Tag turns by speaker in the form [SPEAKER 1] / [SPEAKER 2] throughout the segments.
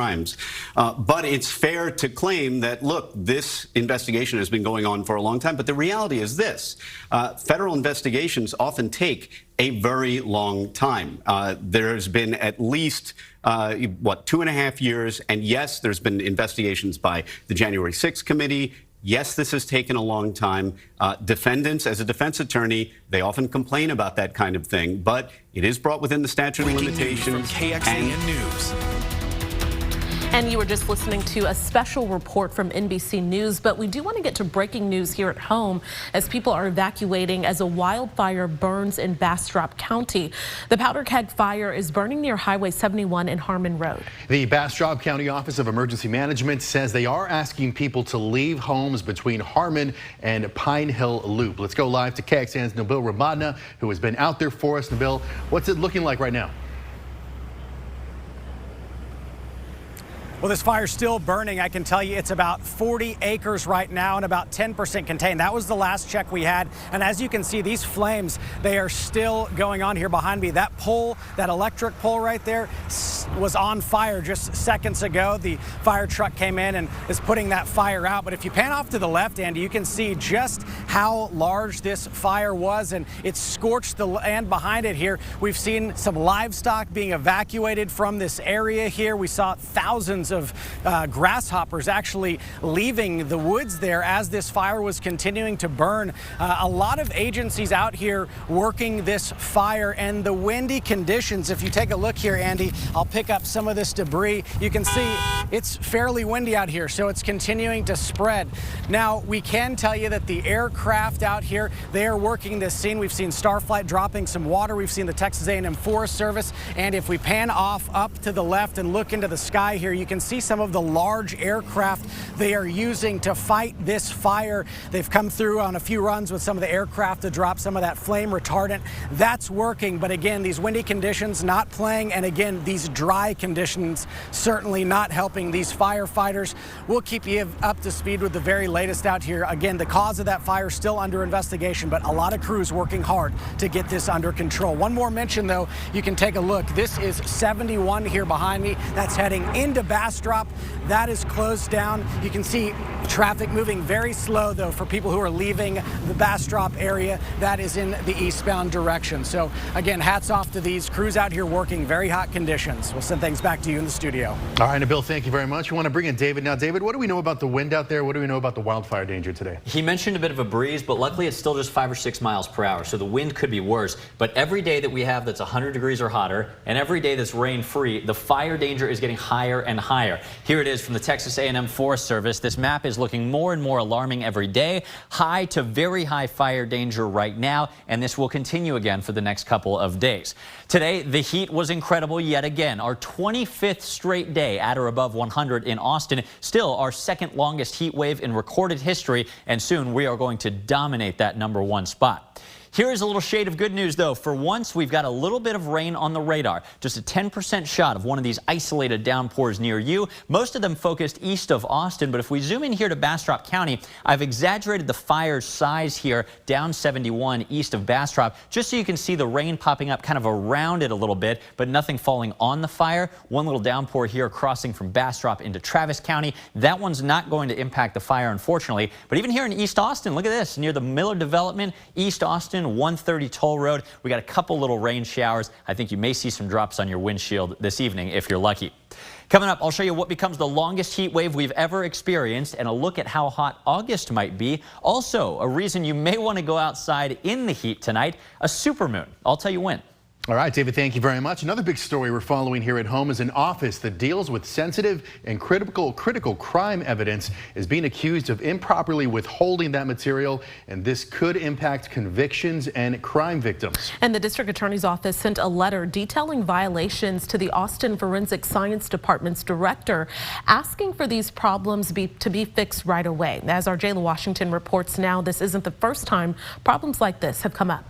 [SPEAKER 1] crimes. But it's fair to claim that, look, this investigation has been going on for a long time. But the reality is this. Federal investigations often take a very long time. There's been at least, 2.5 years. And yes, there's been investigations by the January 6th committee. Yes, this has taken a long time. Defendants, as a defense attorney, they often complain about that kind of thing, but it is brought within the statute of limitations.
[SPEAKER 2] From KXAN News.
[SPEAKER 3] And you were just listening to a special report from NBC News, but we do want to get to breaking news here at home as people are evacuating as a wildfire burns in Bastrop County. The powder keg fire is burning near Highway 71 and Harmon Road.
[SPEAKER 4] The Bastrop County Office of Emergency Management says they are asking people to leave homes between Harmon and Pine Hill Loop. Let's go live to KXAN's Nabil Ramadna, who has been out there for us. Nabil, what's it looking like right now?
[SPEAKER 5] Well, this fire's still burning. I can tell you it's about 40 acres right now and about 10% contained. That was the last check we had. And as you can see, these flames, they are still going on here behind me. That pole, that electric pole right there was on fire just seconds ago. The fire truck came in and is putting that fire out. But if you pan off to the left, Andy, you can see just how large this fire was, and it scorched the land behind it here. We've seen some livestock being evacuated from this area here. We saw thousands of grasshoppers actually leaving the woods there as this fire was continuing to burn. A lot of agencies out here working this fire, and the windy conditions, if you take a look here, Andy, I'll pick up some of this debris. You can see it's fairly windy out here, so it's continuing to spread. Now, we can tell you that the aircraft out here, they are working this scene. We've seen Starflight dropping some water. We've seen the Texas A&M Forest Service. And if we pan off up to the left and look into the sky here, you can see some of the large aircraft they are using to fight this fire. They've come through on a few runs with some of the aircraft to drop some of that flame retardant. That's working, but again, these windy conditions not playing, and again, these dry conditions certainly not helping these firefighters. We'll keep you up to speed with the very latest out here. Again, the cause of that fire still under investigation, but a lot of crews working hard to get this under control. One more mention, though, you can take a look. This is 71 here behind me. That's heading into Bastrop. That is closed down. You can see traffic moving very slow, though, for people who are leaving the Bastrop area. That is in the eastbound direction. So again, hats off to these crews out here working very hot conditions. We'll send things back to you in the studio.
[SPEAKER 4] All right, Nabil, thank you very much. We want to bring in David now. David, what do we know about the wind out there? What do we know about the wildfire danger today?
[SPEAKER 6] He mentioned a bit of a breeze, but luckily it's still just 5 or 6 miles per hour, so the wind could be worse. But every day that we have that's 100 degrees or hotter, and every day that's rain-free, the fire danger is getting higher and higher. Here it is from the Texas A&M Forest Service. This map is looking more and more alarming every day. High to very high fire danger right now, and this will continue again for the next couple of days. Today, the heat was incredible yet again. Our 25th straight day at or above 100 in Austin. Still our second longest heat wave in recorded history, and soon we are going to dominate that #1 spot. Here is a little shade of good news, though. For once, we've got a little bit of rain on the radar. Just a 10% shot of one of these isolated downpours near you. Most of them focused east of Austin, but if we zoom in here to Bastrop County, I've exaggerated the fire's size here down 71 east of Bastrop, just so you can see the rain popping up kind of around it a little bit, but nothing falling on the fire. One little downpour here crossing from Bastrop into Travis County. That one's not going to impact the fire, unfortunately. But even here in East Austin, look at this, near the Miller Development, East Austin, 130 Toll Road. We got a couple little rain showers. I think you may see some drops on your windshield this evening if you're lucky. Coming up, I'll show you what becomes the longest heat wave we've ever experienced and a look at how hot August might be. Also, a reason you may want to go outside in the heat tonight, a supermoon. I'll tell you when.
[SPEAKER 4] All right, David, thank you very much. Another big story we're following here at home is an office that deals with sensitive and critical crime evidence is being accused of improperly withholding that material, and this could impact convictions and crime victims.
[SPEAKER 3] And the district attorney's office sent a letter detailing violations to the Austin Forensic Science Department's director, asking for these problems to be fixed right away. As our Jayla Washington reports now, this isn't the first time problems like this have come up.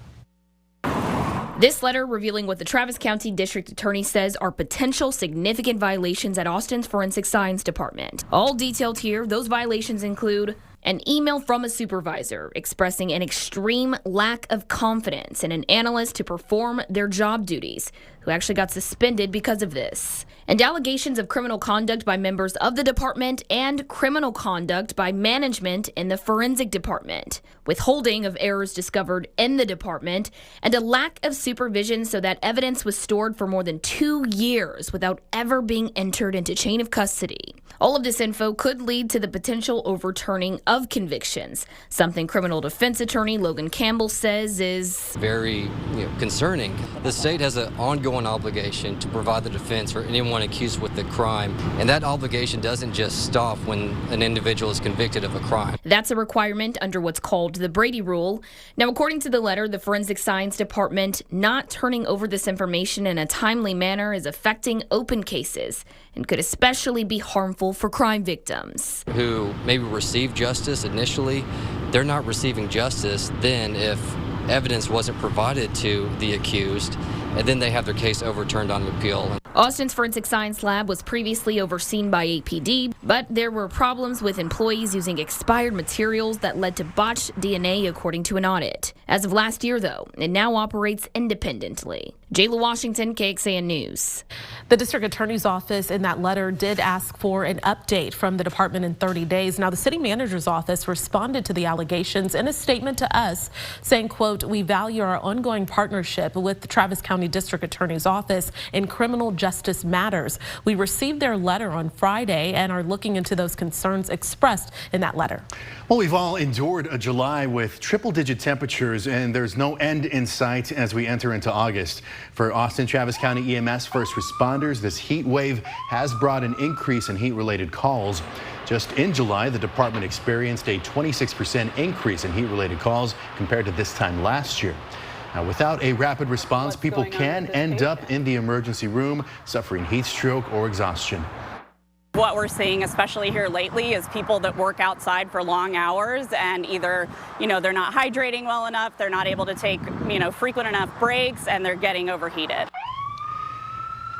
[SPEAKER 7] This letter revealing what the Travis County District Attorney says are potential significant violations at Austin's Forensic Science Department. All detailed here, those violations include An email from a supervisor expressing an extreme lack of confidence in an analyst to perform their job duties, who actually got suspended because of this. And allegations of criminal conduct by members of the department and criminal conduct by management in the forensic department, withholding of errors discovered in the department, and a lack of supervision so that evidence was stored for more than 2 years without ever being entered into chain of custody. All of this info could lead to the potential overturning of convictions, something criminal defense attorney Logan Campbell says is
[SPEAKER 2] very concerning. The state has an ongoing obligation to provide the defense for anyone accused with the crime, and that obligation doesn't just stop when an individual is convicted of a crime.
[SPEAKER 7] That's a requirement under what's called the Brady Rule. Now, according to the letter, the Forensic Science Department not turning over this information in a timely manner is affecting open cases and could especially be harmful for crime victims.
[SPEAKER 2] Who maybe received justice initially, they're not receiving justice then if evidence wasn't provided to the accused, and then they have their case overturned on appeal.
[SPEAKER 7] Austin's Forensic Science Lab was previously overseen by APD, but there were problems with employees using expired materials that led to botched DNA, according to an audit. As of last year, though, it now operates independently. Jayla Washington, KXAN News.
[SPEAKER 3] The district attorney's office in that letter did ask for an update from the department in 30 days. Now, the city manager's office responded to the allegations in a statement to us saying, quote, "We value our ongoing partnership with the Travis County District Attorney's Office in criminal justice matters. We received their letter on Friday and are looking into those concerns expressed in that letter."
[SPEAKER 4] Well, we've all endured a July with triple-digit temperatures, and there's no end in sight as we enter into August. For Austin Travis County EMS first responders, this heat wave has brought an increase in heat-related calls. Just in July, the department experienced a 26% increase in heat-related calls compared to this time last year. Now, without a rapid response, people can end up in the emergency room suffering heat stroke or exhaustion.
[SPEAKER 8] What we're seeing, especially here lately, is people that work outside for long hours and either, they're not hydrating well enough, they're not able to take, frequent enough breaks, and they're getting overheated.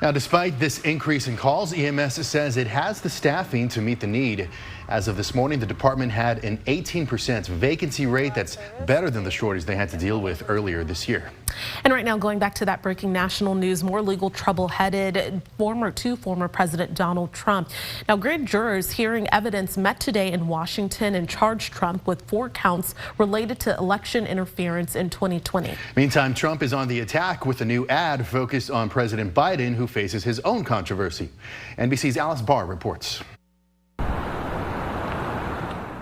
[SPEAKER 4] Now, despite this increase in calls, EMS says it has the staffing to meet the need. As of this morning, the department had an 18% vacancy rate. That's better than the shortage they had to deal with earlier this year.
[SPEAKER 3] And right now, going back to that breaking national news, more legal trouble headed to former President Donald Trump. Now, grand jurors hearing evidence met today in Washington and charged Trump with 4 counts related to election interference in 2020.
[SPEAKER 4] Meantime, Trump is on the attack with a new ad focused on President Biden, who faces his own controversy. NBC's Alice Barr reports.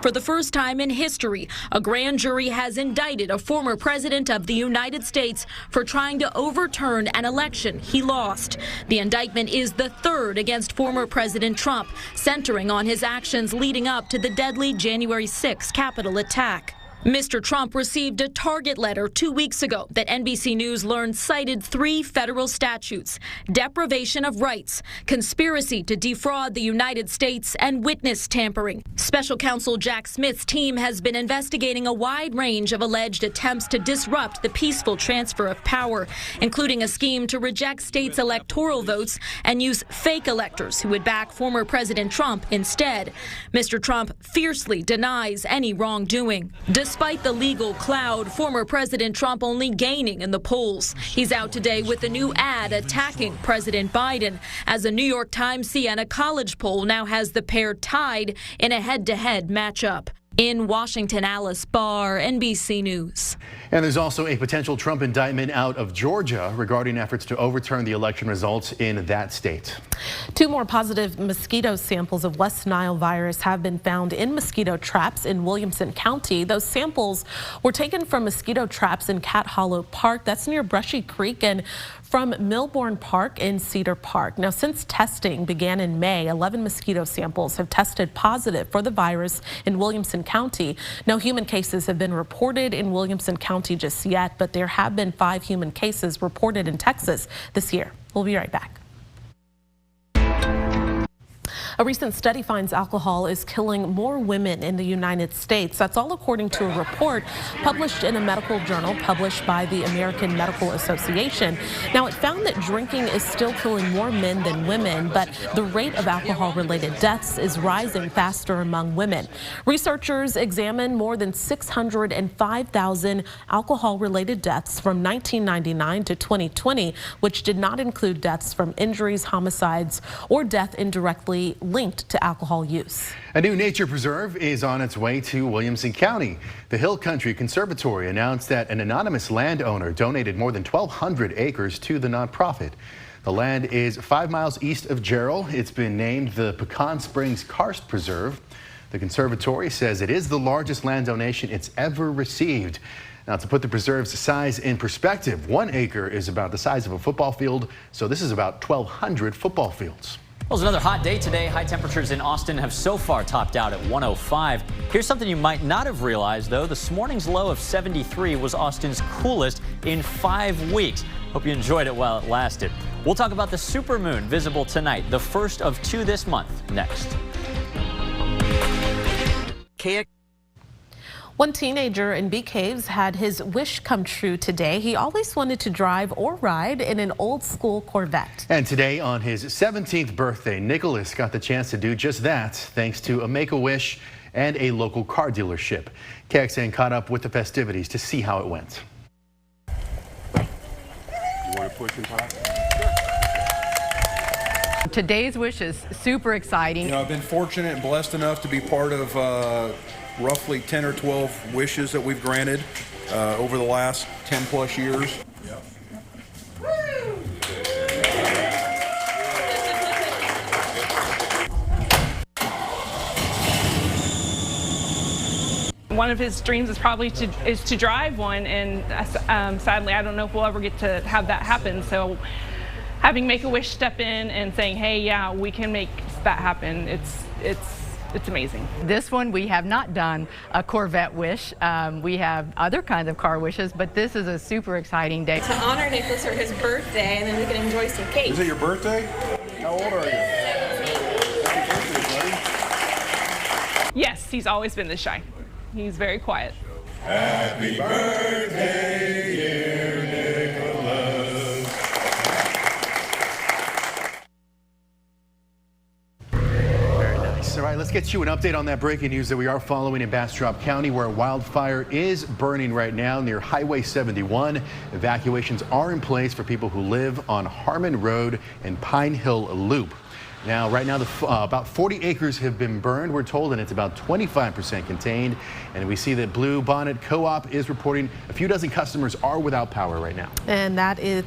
[SPEAKER 9] For the first time in history, a grand jury has indicted a former president of the United States for trying to overturn an election he lost. The indictment is the 3rd against former President Trump, centering on his actions leading up to the deadly January 6 Capitol attack. Mr. Trump received a target letter 2 weeks ago that NBC News learned cited 3 federal statutes: deprivation of rights, conspiracy to defraud the United States, and witness tampering. Special counsel Jack Smith's team has been investigating a wide range of alleged attempts to disrupt the peaceful transfer of power, including a scheme to reject states' electoral votes and use fake electors who would back former President Trump instead. Mr. Trump fiercely denies any wrongdoing. Despite the legal cloud, former President Trump only gaining in the polls. He's out today with a new ad attacking President Biden, as a New York Times Siena College poll now has the pair tied in a head-to-head matchup. In Washington, Alice Barr, NBC News.
[SPEAKER 4] And there's also a potential Trump indictment out of Georgia regarding efforts to overturn the election results in that state.
[SPEAKER 3] 2 more positive mosquito samples of West Nile virus have been found in mosquito traps in Williamson County. Those samples were taken from mosquito traps in Cat Hollow Park, that's near Brushy Creek, and from Milbourne Park in Cedar Park. Now, since testing began in May, 11 mosquito samples have tested positive for the virus in Williamson County. No human cases have been reported in Williamson County just yet, but there have been 5 human cases reported in Texas this year. We'll be right back. A recent study finds alcohol is killing more women in the United States. That's all according to a report published in a medical journal published by the American Medical Association. Now, it found that drinking is still killing more men than women, but the rate of alcohol-related deaths is rising faster among women. Researchers examined more than 605,000 alcohol-related deaths from 1999 to 2020, which did not include deaths from injuries, homicides, or death indirectly linked to alcohol use.
[SPEAKER 4] A new nature preserve is on its way to Williamson County. The Hill Country Conservatory announced that an anonymous landowner donated more than 1,200 acres to the nonprofit. The land is 5 miles east of Jarrell. It's been named the Pecan Springs Karst Preserve. The conservatory says it is the largest land donation it's ever received. Now, to put the preserve's size in perspective, 1 acre is about the size of a football field, so this is about 1,200 football fields.
[SPEAKER 6] Well, it's another hot day today. High temperatures in Austin have so far topped out at 105. Here's something you might not have realized, though. This morning's low of 73 was Austin's coolest in 5 weeks. Hope you enjoyed it while it lasted. We'll talk about the supermoon visible tonight, the first of 2 this month, next.
[SPEAKER 3] One teenager in Bee Caves had his wish come true today. He always wanted to drive or ride in an old school Corvette.
[SPEAKER 4] And today, on his 17th birthday, Nicholas got the chance to do just that, thanks to a Make-A-Wish and a local car dealership. KXAN caught up with the festivities to see how it went.
[SPEAKER 10] You want to push and pop?
[SPEAKER 11] Today's wish is super exciting.
[SPEAKER 10] You know, I've been fortunate and blessed enough to be part of roughly 10 or 12 wishes that we've granted over the last 10 plus years.
[SPEAKER 12] One of his dreams is probably to drive one, and sadly I don't know if we'll ever get to have that happen. So having Make-A-Wish step in and saying, hey, yeah, we can make that happen, it's amazing.
[SPEAKER 11] This one, we have not done a Corvette wish. We have other kinds of car wishes, but this is a super exciting day.
[SPEAKER 13] To honor Nicholas for his birthday, and then we can enjoy some cake.
[SPEAKER 10] Is it your birthday? How old are you? Happy birthday, buddy.
[SPEAKER 12] Yes, he's always been this shy. He's very quiet.
[SPEAKER 10] Happy birthday, dear Nicholas.
[SPEAKER 4] Very nice. All right, let's get you an update on that breaking news that we are following in Bastrop County, where a wildfire is burning right now near Highway 71. Evacuations are in place for people who live on Harmon Road and Pine Hill Loop. Now, right now, about 40 acres have been burned, we're told, and it's about 25% contained. And we see that Blue Bonnet Co-op is reporting a few dozen customers are without power right now.
[SPEAKER 3] And that is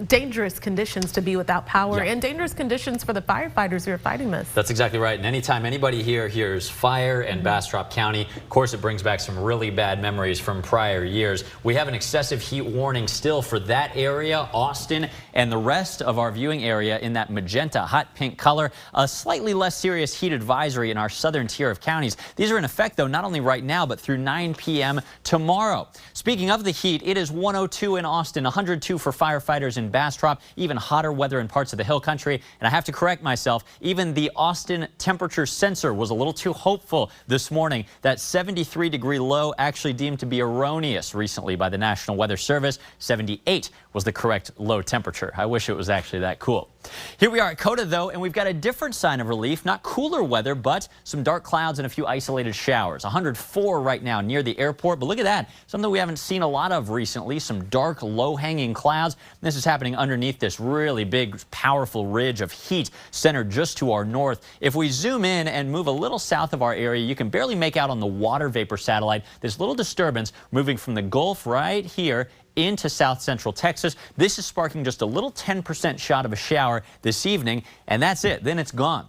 [SPEAKER 3] dangerous conditions to be without power, and dangerous conditions for the firefighters who are fighting this.
[SPEAKER 6] That's exactly right. And anytime anybody here hears fire in Bastrop County, of course, it brings back some really bad memories from prior years. We have an excessive heat warning still for that area, Austin, and the rest of our viewing area in that magenta hot pink color. A slightly less serious heat advisory in our southern tier of counties. These are in effect, though, not only right now, but through 9 p.m. tomorrow. Speaking of the heat, it is 102 in Austin, 102 for firefighters in Bastrop, even hotter weather in parts of the Hill Country. And I have to correct myself, even the Austin temperature sensor was a little too hopeful this morning. That 73-degree low actually deemed to be erroneous recently by the National Weather Service. 78 was the correct low temperature. I wish it was actually that cool. Here we are at COTA, though, and we've got a different sign of relief. Not cooler weather, but some dark clouds and a few isolated showers. 104 right now near the airport, but look at that. Something we haven't seen a lot of recently, some dark, low-hanging clouds. This is happening underneath this really big, powerful ridge of heat centered just to our north. If we zoom in and move a little south of our area, you can barely make out on the water vapor satellite this little disturbance moving from the Gulf right here into south central Texas. This is sparking just a little 10% shot of a shower this evening, and that's it. Then it's gone.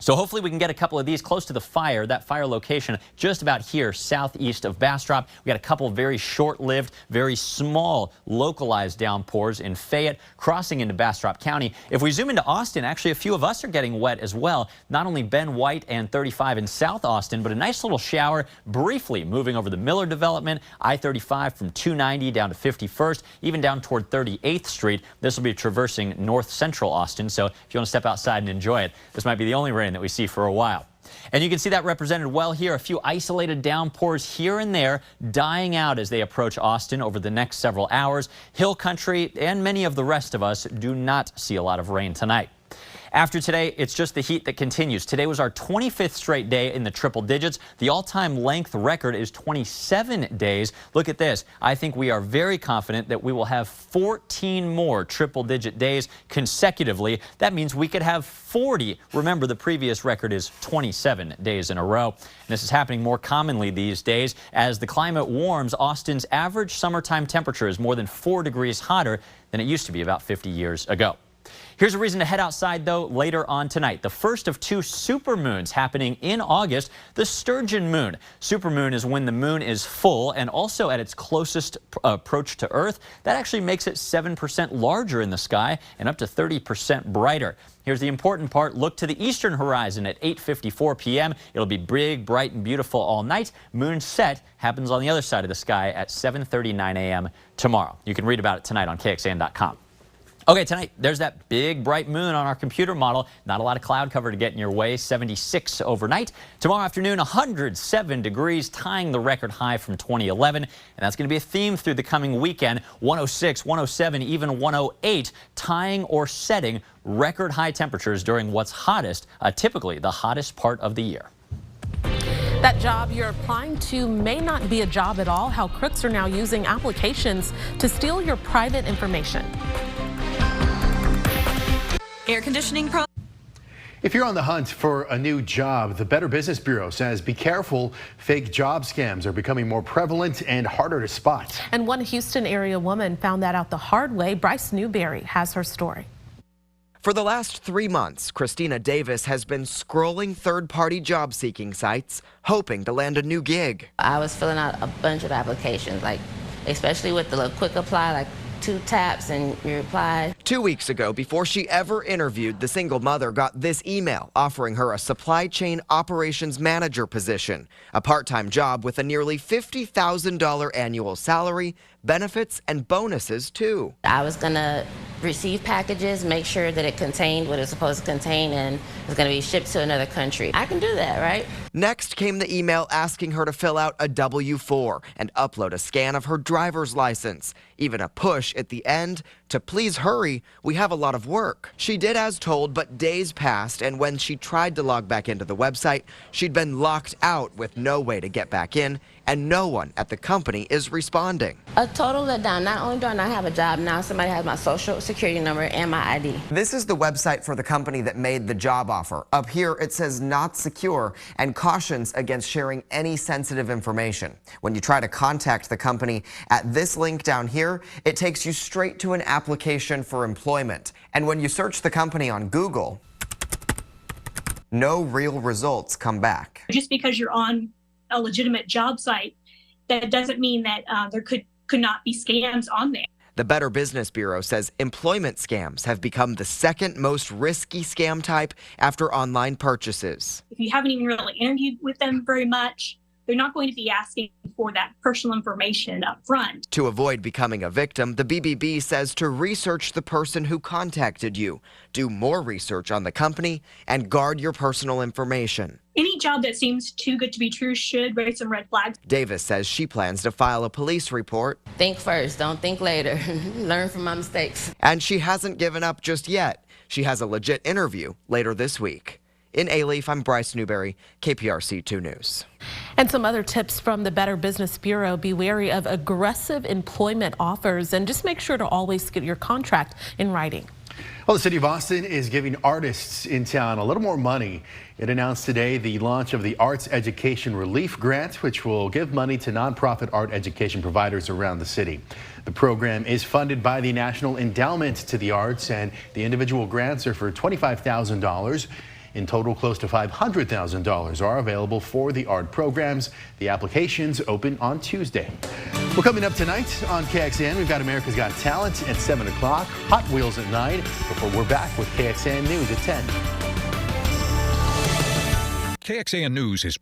[SPEAKER 6] So hopefully we can get a couple of these close to the fire, that fire location just about here southeast of Bastrop. We got a couple of very short-lived, very small localized downpours in Fayette crossing into Bastrop County. If we zoom into Austin, actually a few of us are getting wet as well. Not only Ben White and 35 in South Austin, but a nice little shower briefly moving over the Miller development, I-35 from 290 down to 51st, even down toward 38th Street. This will be traversing north central Austin, so if you want to step outside and enjoy it, this might be the only rain rain that we see for a while. And you can see that represented well here. A few isolated downpours here and there dying out as they approach Austin over the next several hours. Hill country and many of the rest of us do not see a lot of rain tonight. After today, it's just the heat that continues. Today was our 25th straight day in the triple digits. The all-time length record is 27 days. Look at this. I think we are very confident that we will have 14 more triple-digit days consecutively. That means we could have 40. Remember, the previous record is 27 days in a row. And this is happening more commonly these days. As the climate warms, Austin's average summertime temperature is more than 4 degrees hotter than it used to be about 50 years ago. Here's a reason to head outside, though, later on tonight. The first of 2 supermoons happening in August, the sturgeon moon. Supermoon is when the moon is full and also at its closest approach to Earth. That actually makes it 7% larger in the sky and up to 30% brighter. Here's the important part. Look to the eastern horizon at 8:54 p.m. It'll be big, bright, and beautiful all night. Moon set happens on the other side of the sky at 7:39 a.m. tomorrow. You can read about it tonight on KXAN.com. Okay, tonight, there's that big, bright moon on our computer model. Not a lot of cloud cover to get in your way. 76 overnight. Tomorrow afternoon, 107 degrees, tying the record high from 2011. And that's going to be a theme through the coming weekend. 106, 107, even 108, tying or setting record high temperatures during what's hottest, typically the hottest part of the year.
[SPEAKER 3] That job you're applying to may not be a job at all. How crooks are now using applications to steal your private information.
[SPEAKER 14] Air conditioning pro.
[SPEAKER 4] If you're on the hunt for a new job, the Better Business Bureau says be careful. Fake job scams are becoming more prevalent and harder to spot.
[SPEAKER 3] And one Houston area woman found that out the hard way. Bryce Newberry has her story.
[SPEAKER 15] For the last 3 months, Christina Davis has been scrolling third-party job-seeking sites, hoping to land a new gig.
[SPEAKER 16] I was filling out a bunch of applications, especially with the little quick apply, 2 taps and you reply.
[SPEAKER 15] 2 weeks ago, before she ever interviewed, the single mother got this email offering her a supply chain operations manager position, a part-time job with a nearly $50,000 annual salary, benefits, and bonuses, too.
[SPEAKER 16] I was going to receive packages, make sure that it contained what it's supposed to contain, and it's going to be shipped to another country. I can do that, right?
[SPEAKER 15] Next came the email asking her to fill out a W-4 and upload a scan of her driver's license. Even a push at the end to please hurry, we have a lot of work. She did as told, but days passed, and when she tried to log back into the website, she'd been locked out with no way to get back in, and no one at the company is responding.
[SPEAKER 16] A total letdown. Not only do I not have a job, now somebody has my social security number and my ID.
[SPEAKER 15] This is the website for the company that made the job offer. Up here, it says not secure and cautions against sharing any sensitive information. When you try to contact the company at this link down here, it takes you straight to an application for employment. And when you search the company on Google, no real results come back.
[SPEAKER 17] Just because you're on a legitimate job site, that doesn't mean that there could not be scams on there.
[SPEAKER 15] The Better Business Bureau says employment scams have become the second most risky scam type after online purchases.
[SPEAKER 17] If you haven't even really interviewed with them very much, they're not going to be asking for that personal information up front.
[SPEAKER 15] To avoid becoming a victim, the BBB says to research the person who contacted you, do more research on the company, and guard your personal information.
[SPEAKER 17] Any job that seems too good to be true should raise some red flags.
[SPEAKER 15] Davis says she plans to file a police report.
[SPEAKER 16] Think first, don't think later. Learn from my mistakes.
[SPEAKER 15] And she hasn't given up just yet. She has a legit interview later this week. In Alief, I'm Bryce Newberry, KPRC 2 News.
[SPEAKER 3] And some other tips from the Better Business Bureau. Be wary of aggressive employment offers and just make sure to always get your contract in writing.
[SPEAKER 4] Well, the city of Austin is giving artists in town a little more money. It announced today the launch of the Arts Education Relief Grant, which will give money to nonprofit art education providers around the city. The program is funded by the National Endowment to the Arts, and the individual grants are for $25,000. In total, close to $500,000 are available for the art programs. The applications open on Tuesday. Well, coming up tonight on KXAN, we've got America's Got Talent at 7 o'clock, Hot Wheels at 9, before we're back with KXAN News at 10.
[SPEAKER 18] KXAN News is